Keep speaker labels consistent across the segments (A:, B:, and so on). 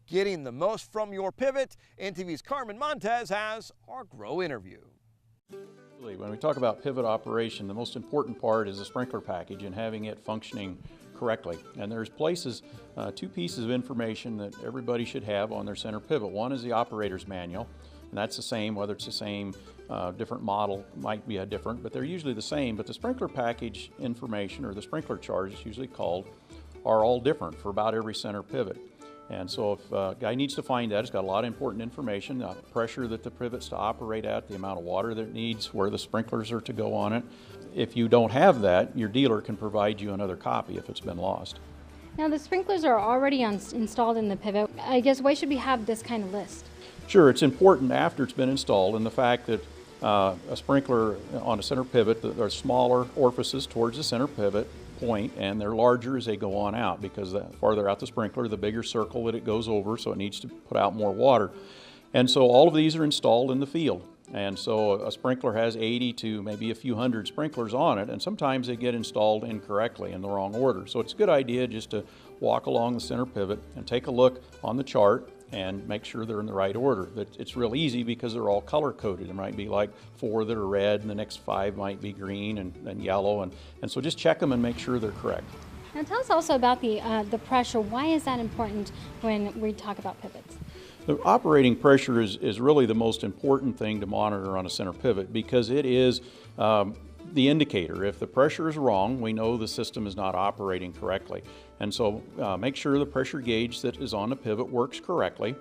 A: getting the most from your pivot. NTV's Carmen Montez has our Grow interview.
B: When we talk about pivot operation, the most important part is the sprinkler package and having it functioning correctly. And there's two pieces of information that everybody should have on their center pivot. One is the operator's manual, and that's the same, whether it's the same, different model might be different, but they're usually the same. But the sprinkler package information, or the sprinkler charts, it's usually called, are all different for about every center pivot. And so if a guy needs to find that, it's got a lot of important information, the pressure that the pivot's to operate at, the amount of water that it needs, where the sprinklers are to go on it. If you don't have that, your dealer can provide you another copy if it's been lost.
C: Now the sprinklers are already installed in the pivot. I guess why should we have this kind of list?
B: Sure, it's important after it's been installed, and the fact that a sprinkler on a center pivot, there are smaller orifices towards the center pivot point, and they're larger as they go on out, because the farther out the sprinkler, the bigger circle that it goes over, so it needs to put out more water. And so all of these are installed in the field. And so a sprinkler has 80 to maybe a few hundred sprinklers on it, and sometimes they get installed incorrectly in the wrong order. So it's a good idea just to walk along the center pivot and take a look on the chart and make sure they're in the right order. It's real easy because they're all color coded. There might be like 4 that are red, and the next 5 might be green and yellow, and so just check them and make sure they're correct.
C: Now tell us also about the pressure. Why is that important when we talk about pivots?
B: The operating pressure is really the most important thing to monitor on a center pivot, because it is the indicator. If the pressure is wrong, we know the system is not operating correctly. And so make sure the pressure gauge that is on the pivot works correctly,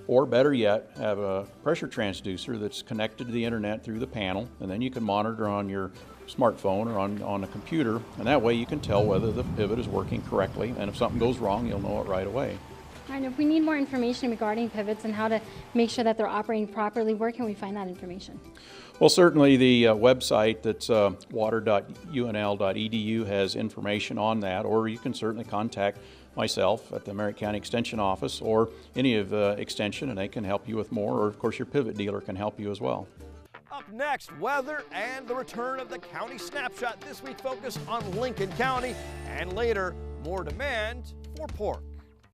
B: or better yet, have a pressure transducer that's connected to the internet through the panel, and then you can monitor on your smartphone or on a computer, and that way you can tell whether the pivot is working correctly, and if something goes wrong, you'll know it right away.
C: And if we need more information regarding pivots and how to make sure that they're operating properly, where can we find that information?
B: Well, certainly the website that's water.unl.edu has information on that, or you can certainly contact myself at the Merritt County Extension Office or any of Extension, and they can help you with more, or of course your pivot dealer can help you as well.
A: Up next, weather and the return of the County Snapshot. This week focused on Lincoln County, and later, more demand for pork.